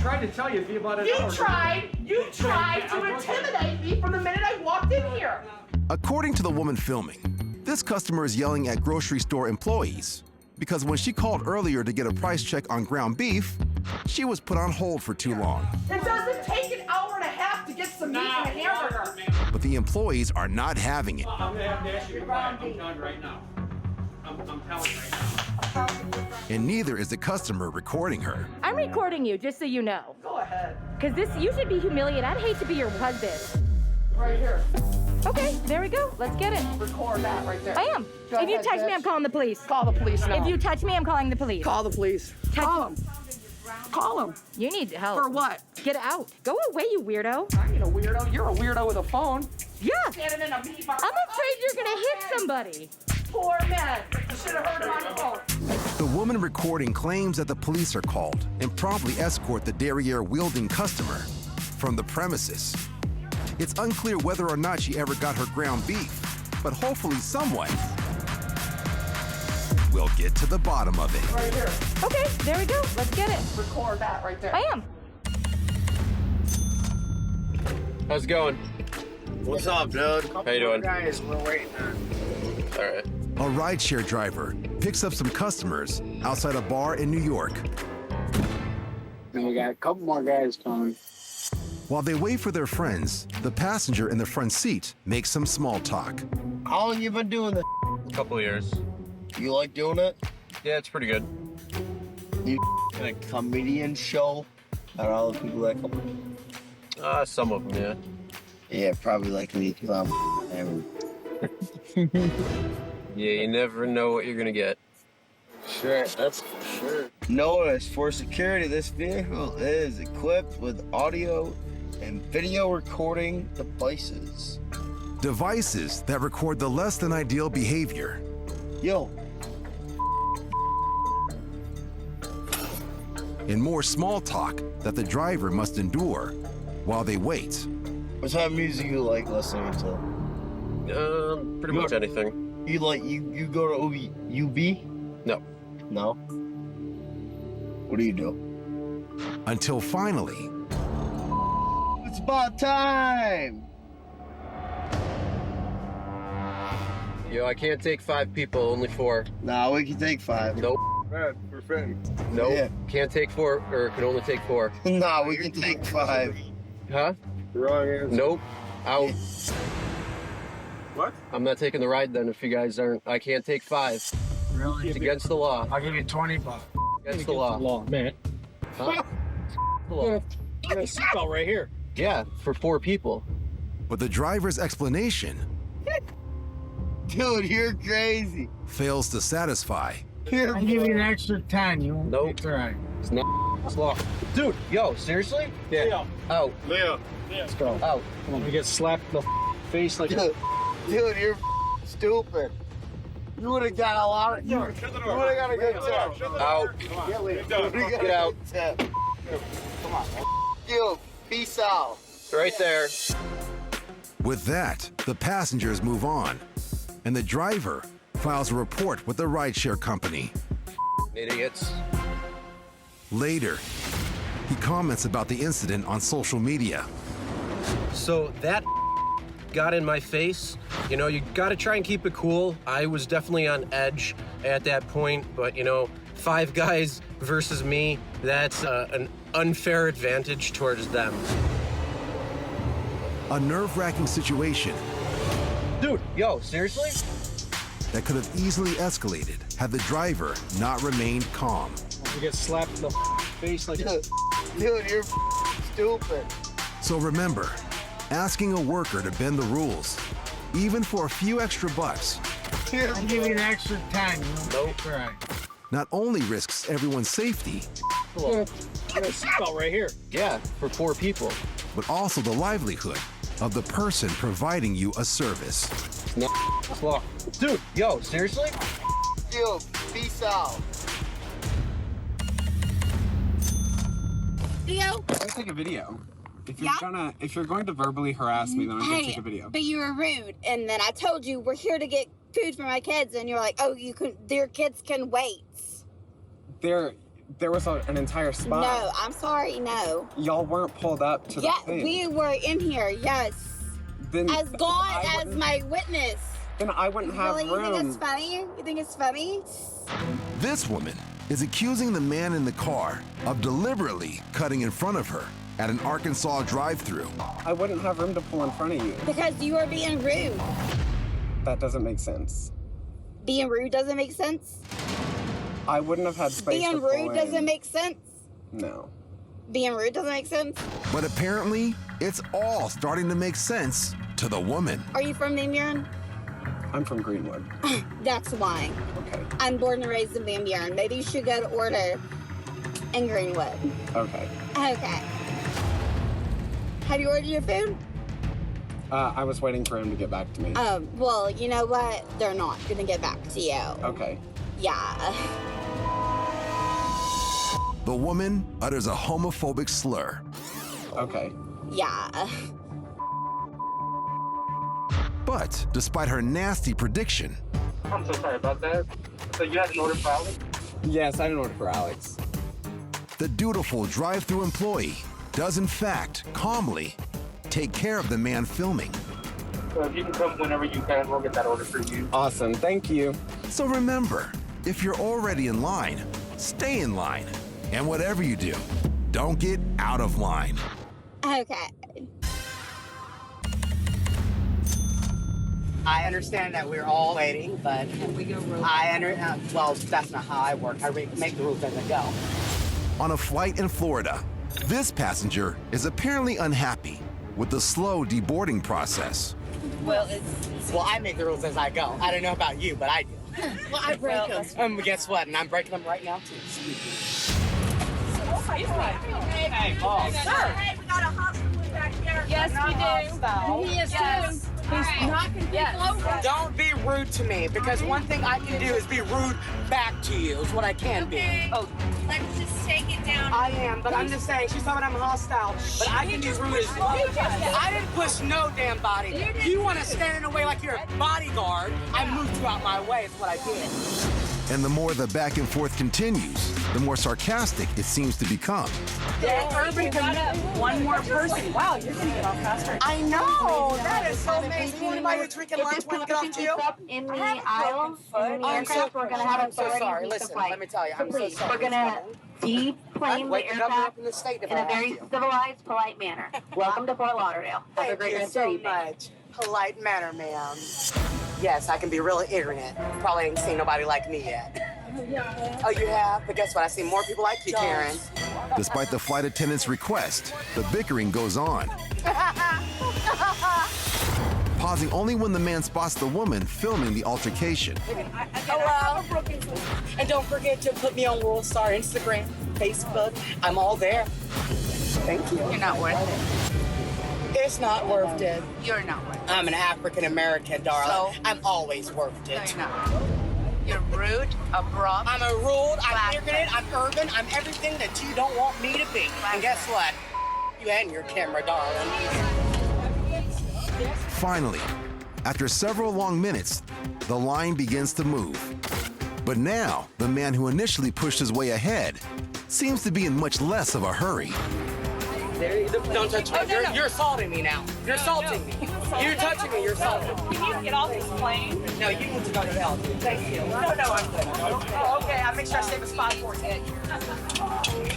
tried to tell you to be about an hour. You tried to intimidate me from the minute I walked in here. According to the woman filming, this customer is yelling at grocery store employees because when she called earlier to get a price check on ground beef, she was put on hold for too long. It doesn't take an hour and a half to get some meat and a hamburger. But the employees are not having it. I'm gonna have to ask you to quiet. I'm done right now. I'm telling you right now. And neither is the customer recording her. I'm recording you, just so you know. Go ahead. Because you should be humiliated. I'd hate to be your husband. Right here. Okay, there we go. Let's get it. Record that right there. I am. Go If you ahead, touch me, bitch. I'm calling the police. Call the police now. If you touch me, I'm calling the police. Call the police. Call them. Call them. You need help. For what? Get out. Go away, you weirdo. I ain't a weirdo. You're a weirdo with a phone. Yeah. Standing in a meat market. I'm afraid you're going to hit somebody. Poor man. You should have heard him on the phone. The woman recording claims that the police are called and promptly escort the derriere-wielding customer from the premises. It's unclear whether or not she ever got her ground beef, but hopefully someone will get to the bottom of it. Right here. Okay, there we go. Let's get it. Record that right there. I am. How's it going? What's up, dude? How you doing? Guys, we're waiting on. All right. A rideshare driver picks up some customers outside a bar in New York. And we got a couple more guys coming. While they wait for their friends, the passenger in the front seat makes some small talk. How long you been doing this? A couple of years. You like doing it? Yeah, it's pretty good. You in a comedian show? About all the people that come? Some of them, yeah. Yeah, probably like me too. I'm Yeah, you never know what you're gonna get. Sure, that's sure. Notice, for security, this vehicle is equipped with audio and video recording devices. Devices that record the less than ideal behavior. Yo, And more small talk that the driver must endure while they wait. what type of music you like listening to? Pretty much anything. You you go to UB? No. No? What do you do? Until finally, It's about time! Yo, I can't take 5 people, only 4. Nah, we can take 5. Nope. We're friends. Nope. Yeah. Can't take 4, or can only take 4. Nah, we can take 5. Huh? Wrong answer. Nope. Out. What? I'm not taking the ride then if you guys aren't. I can't take 5. Really? It's against the law. I'll give you $20. Against the law. man. Huh? The law. I got a seatbelt right here. Yeah, for 4 people. but the driver's explanation Dude, you're crazy. fails to satisfy. You're I'll give you an extra 10. You won't Nope. It's all right. It's not. It's law. Dude, yo, seriously? Yeah. Out. Leo. Let's go. Out. Come on, we get slapped in the face like Dude, you're stupid. You would have got a lot of. You would have got a good tip. Out. Get out. Come on. You, peace out. It's right there. With that, the passengers move on, and the driver files a report with the rideshare company. Idiots. Later, he comments about the incident on social media. So that got in my face. You know, you gotta try and keep it cool. I was definitely on edge at that point, but you know, 5 guys versus me, that's an unfair advantage towards them. A nerve-wracking situation Dude, yo, seriously? that could have easily escalated had the driver not remained calm. we get slapped in the face like Dude, you're stupid. So remember, asking a worker to bend the rules, even for a few extra bucks, I'll give you an extra 10. You won't Nope. It's all right. not only risks everyone's safety, I got a seatbelt right here. Yeah, for 4 people. but also the livelihood of the person providing you a service. It's not. It's law. Dude, yo, seriously? You, peace out. Theo? Let's take a video. If you're going to verbally harass me, then I'm gonna take a video. But you were rude, and then I told you we're here to get food for my kids, and you're like, oh, your kids can wait. There was an entire spot. No, I'm sorry, no. Y'all weren't pulled up to the thing. We were in here, yes. Then As God as my witness. Then I wouldn't have really, room. you think it's funny? You think it's funny? This woman is accusing the man in the car of deliberately cutting in front of her at an Arkansas drive-thru. I wouldn't have room to pull in front of you. Because you are being rude. That doesn't make sense. Being rude doesn't make sense? I wouldn't have had space Being to pull rude in. doesn't make sense? No. Being rude doesn't make sense? But apparently, it's all starting to make sense to the woman. Are you from Van Buren? I'm from Greenwood. That's why. Okay. I'm born and raised in Van Buren. Maybe you should go to order in Greenwood. Okay. Okay. Have you ordered your food? I was waiting for him to get back to me. Well, you know what? They're not gonna get back to you. Okay. Yeah. The woman utters a homophobic slur. Okay. Yeah. But despite her nasty prediction, I'm so sorry about that. So you had an order for Alex? Yes, I had an order for Alex. the dutiful drive-thru employee does in fact calmly take care of the man filming. So if you can come whenever you can, we'll get that order for you. Awesome, thank you. So remember, if you're already in line, stay in line. And whatever you do, don't get out of line. Okay. I understand that we're all waiting, but well, that's not how I work. I make the rules as I go. On a flight in Florida, this passenger is apparently unhappy with the slow deboarding process. Well, I make the rules as I go. I don't know about you, but I do. Well, I break them. Guess what? And I'm breaking them right now, too. Hey, boss. Hey, we got a hospital back here. Yes, we do. He is too. He's knocking people over. Don't be rude to me, because one thing I can do is be rude back to you, is what I can be. Oh, let's just take it down. I am, but I'm just saying, she's talking I'm hostile, but I can be rude as well. I didn't push no damn body. You want to stand in the way like you're a bodyguard, I moved you out my way, is what I did. And the more the back and forth continues, the more sarcastic it seems to become. Urban one more person. Wow, you're gonna get off faster. I know, that is so amazing. Anybody who's drinking lunch when you get off too? In the aisle, in the aircraft, we're going to have I'm so sorry. authorities Listen, to flight. let me tell you, I'm so sorry. We're going to deplane the aircraft in a very civilized, polite manner. Welcome to Fort Lauderdale. Have a great rest of your evening. Much. Polite manner, ma'am. Yes, I can be really ignorant. Probably ain't seen nobody like me yet. Oh, you have? But guess what? I see more people like you, Karen. Despite the flight attendant's request, the bickering goes on. Pausing only when the man spots the woman filming the altercation. Hello. And don't forget to put me on World Star Instagram, Facebook. I'm all there. Thank you. You're not worth it. It's not worth it. You're not worth it. I'm an African-American, darling. So? I'm always worth No, it. you're not. You're rude, abrupt. I'm a rude, I'm ignorant, I'm urban, I'm everything that you don't want me to be. And guess what? You and your camera, darling. Finally, after several long minutes, the line begins to move. But now, the man who initially pushed his way ahead seems to be in much less of a hurry. Don't touch me. You're assaulting me now. You're assaulting me. You're touching me. You're assaulting me. Can you get off this plane? No, you need to go to hell. Thank you. No, I'm good. Oh, okay, I'll make sure I save a spot for you.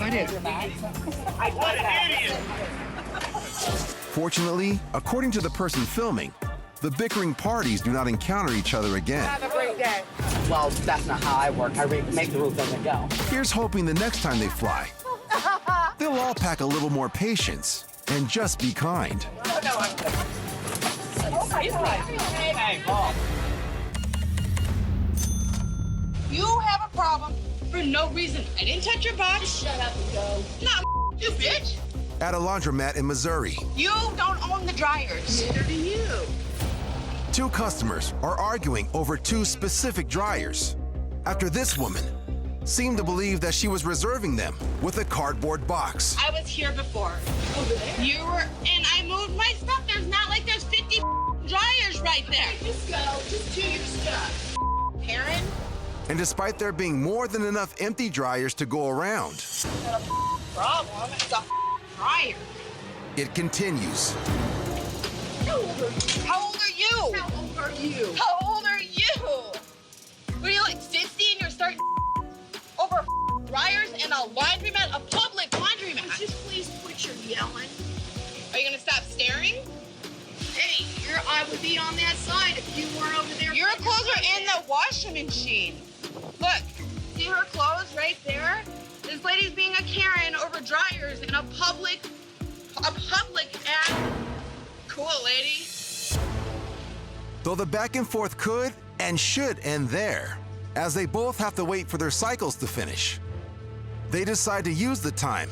What is it? What an idiot. Fortunately, according to the person filming, the bickering parties do not encounter each other again. Have a great day. Well, that's not how I work. I make the rules as I go. Here's hoping the next time they fly, they'll all pack a little more patience and just be kind. No, I'm good. Hey, Bob. You have a problem for no reason. I didn't touch your butt. Just shut up and go. Nah, you bitch. At a laundromat in Missouri, You don't own the dryers. Neither do you. two customers are arguing over two specific dryers after this woman seemed to believe that she was reserving them with a cardboard box. I was here before. Over there? You were, and I moved my stuff. There's not like there's 50 dryers right there. Just go. Just do your stuff. Karen, And despite there being more than enough empty dryers to go around, Problem. It's a dryer. it continues. How old are you? How old are you? How old are you? What are you, like 60 and you're starting over dryers and a laundromat, a public laundromat? Would you please quit your yelling? Are you gonna stop staring? Hey, I would be on that side if you weren't over there. Your clothes are in the washing machine. Look, see her clothes right there? This lady's being a Karen over dryers in a public ad. Cool, lady. Though the back and forth could and should end there, as they both have to wait for their cycles to finish. They decide to use the time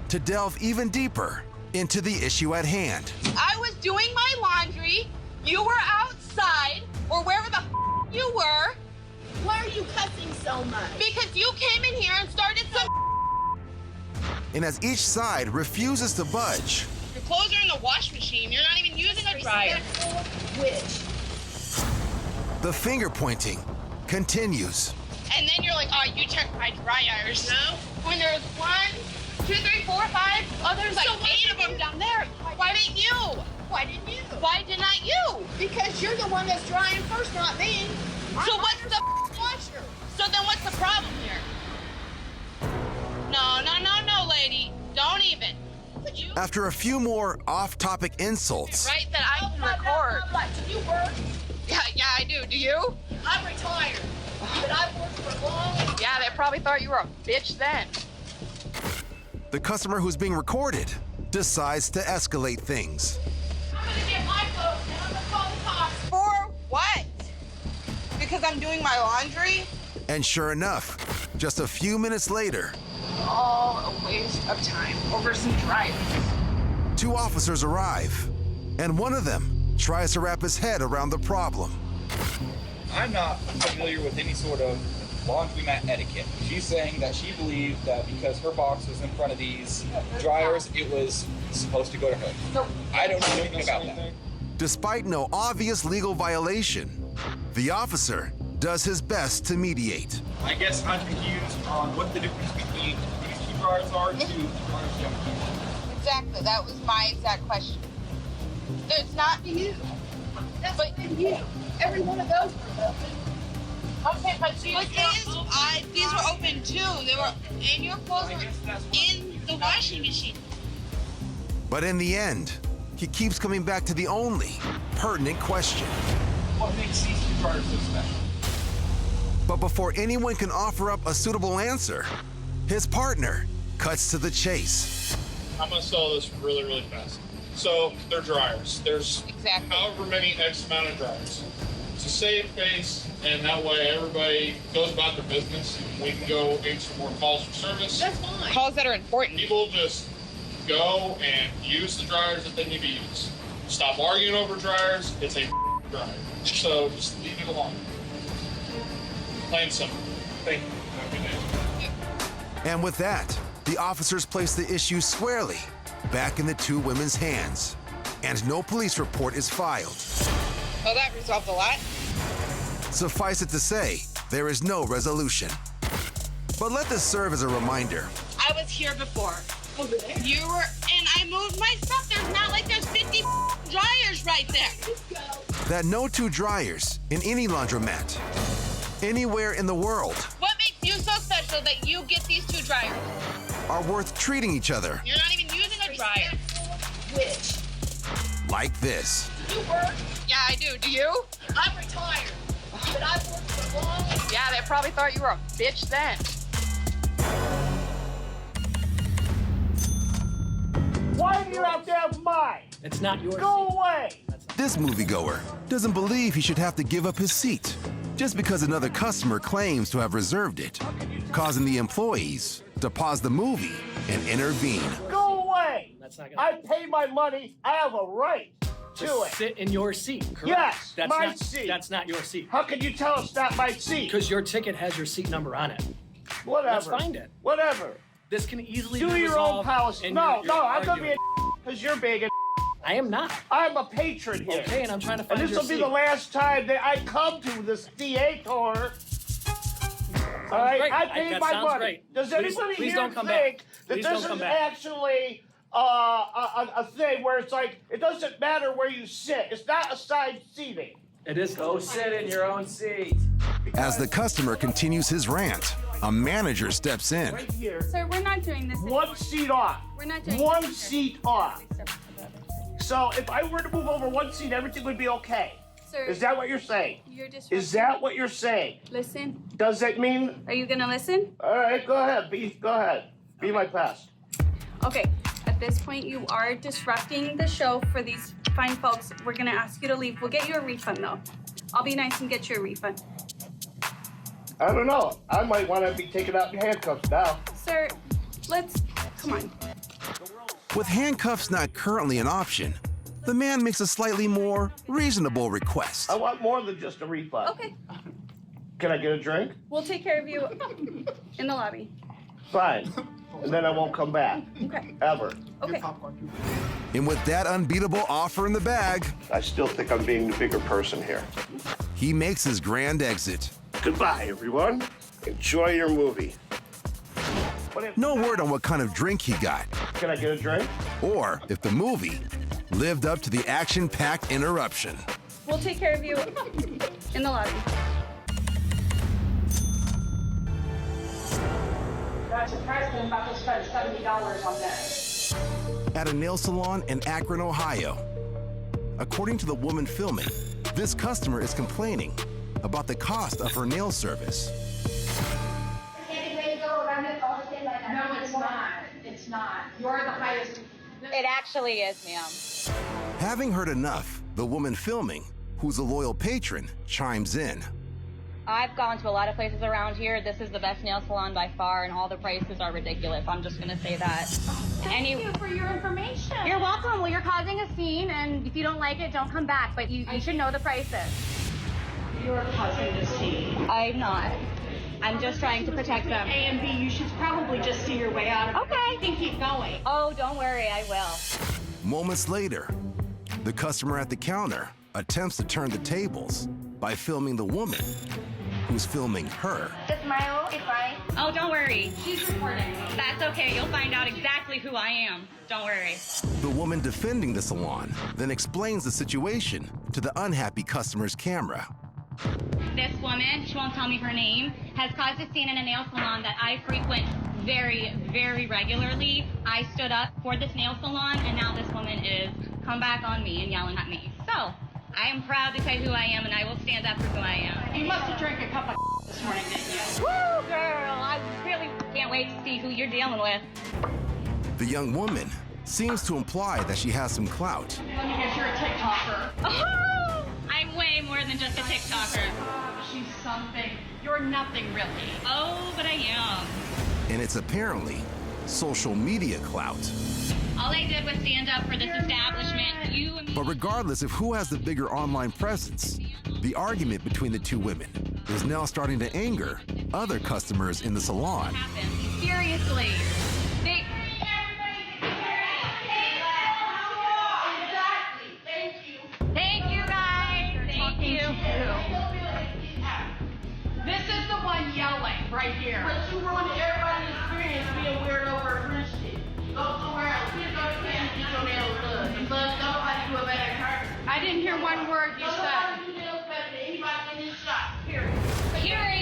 to delve even deeper into the issue at hand. I was doing my laundry. You were outside, or wherever the you were. Why are you cussing so much? Because you came in here and started some. And as each side refuses to budge, Your clothes are in the wash machine. You're not even using a dryer. Which? the finger pointing continues. And then you're like, oh, you check my dryers. No. When there's 1, 2, 3, 4, 5 others, like 8 of them down there. Why didn't you? Why didn't you? Why did not you? Because you're the one that's drying first, not me. So what's the washer? So then what's the problem here? No, lady. Don't even. After a few more off-topic insults, Right, that I can record. Do you work? Yeah, I do. Do you? I'm retired. But I've worked for long. Yeah, they probably thought you were a bitch then. the customer who's being recorded decides to escalate things. I'm gonna get my clothes and I'm gonna call the cops. For what? Because I'm doing my laundry? And sure enough, just a few minutes later, All a waste of time over some dryers. 2 officers arrive, and one of them tries to wrap his head around the problem. I'm not familiar with any sort of laundromat etiquette. She's saying that she believed that because her box was in front of these dryers, it was supposed to go to her. No. I don't know anything about that. Despite no obvious legal violation, the officer does his best to mediate. I guess I'm confused on what the difference between these 2 dryers are to the dryers don't. Exactly. That was my exact question. It's not you. That's but you. Every one of those were open. Okay, but these were open too. They were, and your clothes were in the washing machine. But in the end, he keeps coming back to the only pertinent question. What makes these 2 dryers so special? But before anyone can offer up a suitable answer, his partner cuts to the chase. I'm gonna sell this really, really fast. So they're dryers. There's however many X amount of dryers. To save face, and that way everybody goes about their business. We can go into more calls for service. That's fine. Calls that are important. People just go and use the dryers that they need to use. Stop arguing over dryers. It's a dryer. So just leave it alone. Plain simple. Thank you. Have a good day. And with that, the officers place the issue squarely back in the 2 women's hands, and no police report is filed. Oh, that resolved a lot. Suffice it to say, there is no resolution. But let this serve as a reminder. I was here before. Over there? You were, and I moved my stuff. There's not like there's 50 dryers right there. That no 2 dryers in any laundromat, anywhere in the world, What makes you so special that you get these 2 dryers? are worth treating each other You're not even using a dryer. Which? like this. You work? Yeah, I do. Do you? I'm retired. But I've worked for long. Yeah, they probably thought you were a bitch then. Why are you out there with mine? It's not yours. Go away! This moviegoer doesn't believe he should have to give up his seat just because another customer claims to have reserved it, causing the employees to pause the movie and intervene. Go away! That's not gonna I pay my money. I have a right to it. Sit in your seat, correct? Yes, that's my not, seat. That's not your seat. How can you tell it's not my seat? Because your ticket has your seat number on it. Whatever. Let's find it. Whatever. This can easily Do be your own resolved policy. in No, your no, I'm gonna be argument. because you're big and I am not. I'm a patron here. Okay, and I'm trying to find And this your will be seat. the last time that I come to this theater. All right, great. I paid That my sounds money. great. Does anybody please here don't come think back. that Please this don't is come back. actually a thing where it's like, it doesn't matter where you sit. It's not assigned seating. It is. Go sit in your own seat. As the customer continues his rant, a manager steps in. Right here. Sir, we're not doing this. One seat off. We're not doing one this. seat off. So if I were to move over one seat, everything would be okay. Sir, Is that what you're saying? you're disrupting. Is that what you're saying? Listen. Does that mean? Are you gonna listen? All right, go ahead. Go ahead. Be my pest. Okay. At this point, you are disrupting the show for these fine folks. We're gonna ask you to leave. We'll get you a refund though. I'll be nice and get you a refund. I don't know. I might want to be taken out in handcuffs now. Sir, come on. With handcuffs not currently an option, the man makes a slightly more reasonable request. I want more than just a refund. Okay. Can I get a drink? We'll take care of you in the lobby. Fine. And then I won't come back. Okay. Ever. Okay. And with that unbeatable offer in the bag, I still think I'm being the bigger person here. he makes his grand exit. Goodbye, everyone. Enjoy your movie. No word on what kind of drink he got, Can I get a drink? or if the movie lived up to the action-packed interruption. We'll take care of you in the lobby. Not surprised I'm about to spend $70 on this. At a nail salon in Akron, Ohio. According to the woman filming, this customer is complaining about the cost of her nail service. No, it's not. It's not. You're the highest. It actually is, ma'am. Having heard enough, the woman filming, who's a loyal patron, chimes in. I've gone to a lot of places around here. This is the best nail salon by far, and all the prices are ridiculous. I'm just gonna say that. Thank you for your information. You're welcome. Well, you're causing a scene, and if you don't like it, don't come back. But you should know the prices. You're causing the scene. I'm not. I'm just trying to protect them. A and B, you should probably just see your way out of it. Okay. You can keep going. Oh, don't worry, I will. Moments later, the customer at the counter attempts to turn the tables by filming the woman who's filming her. Just smile, it's fine. Oh, don't worry. She's recording. That's okay. You'll find out exactly who I am. Don't worry. The woman defending the salon then explains the situation to the unhappy customer's camera. This woman, she won't tell me her name, has caused a scene in a nail salon that I frequent very, very regularly. I stood up for this nail salon, and now this woman is come back on me and yelling at me. So, I am proud to say who I am, and I will stand up for who I am. You must have drank a cup of this morning, didn't you? Woo, girl! I really can't wait to see who you're dealing with. The young woman seems to imply that she has some clout. Let me guess, you're a TikToker. Oh, I'm way more than just a TikToker. She's something. You're nothing, really. Oh, but I am. And it's apparently social media clout. All I did was stand up for this establishment. You and me. But regardless of who has the bigger online presence, the argument between the two women is now starting to anger other customers in the salon. Seriously. Thank you, guys. Thank you. This is the one yelling right here. But you ruined everybody's experience being weird over a French chick. Go somewhere else. Please go to Canada and get your nails done. But nobody do a better turn. I didn't hear one word you said. Nobody do nails better than anybody in this shop. Period. Period.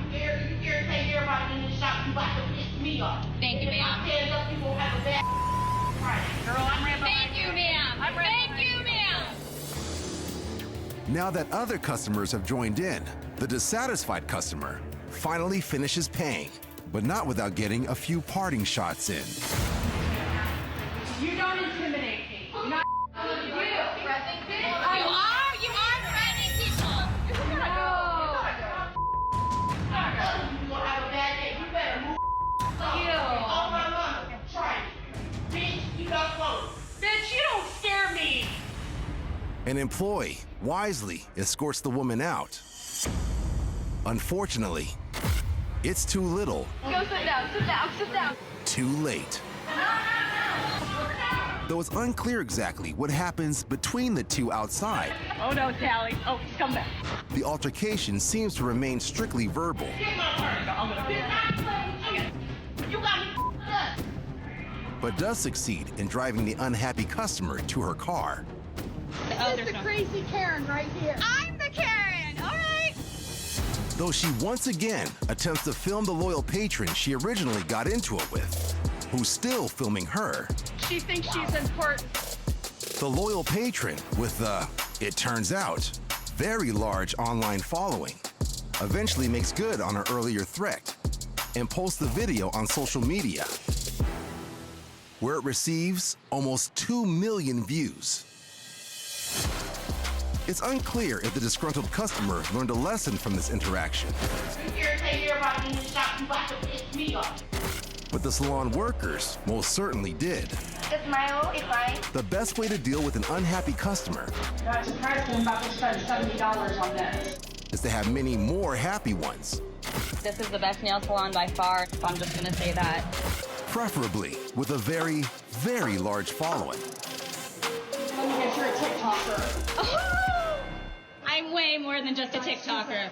You irritate everybody in this shop. You about to piss me off. Thank you, ma'am. If I stand up, you will have a bad Friday. Girl, I'm right behind Thank you, ma'am. Thank you, ma'am. Now that other customers have joined in, the dissatisfied customer finally finishes paying, but not without getting a few parting shots in. You don't intimidate me. You're not You are threatening people. You gonna have a bad day. You better move. All my mama. Try it. Bitch, you got clothes. Bitch, you don't scare me. An employee wisely escorts the woman out. Unfortunately, it's too little, Go sit down, sit down, sit down. too late. No. though it's unclear exactly what happens between the two outside. Oh no, Sally. Oh, come back. The altercation seems to remain strictly verbal. You got me up. But does succeed in driving the unhappy customer to her car. This is the crazy Karen right here. I'm the Karen. All right. Though she once again attempts to film the loyal patron she originally got into it with, who's still filming her. She thinks she's important. The loyal patron with the, it turns out, very large online following eventually makes good on her earlier threat and posts the video on social media, where it receives almost 2 million views. It's unclear if the disgruntled customer learned a lesson from this interaction. You irritate everybody in the shop, you about to piss me off. But the salon workers most certainly did. The smile is fine. The best way to deal with an unhappy customer Not surprised I'm about to spend $70 on this. is to have many more happy ones, This is the best nail salon by far, so I'm just gonna say that. preferably with a very, very large following. Let me guess, you're a TikToker. I'm way more than just a TikToker.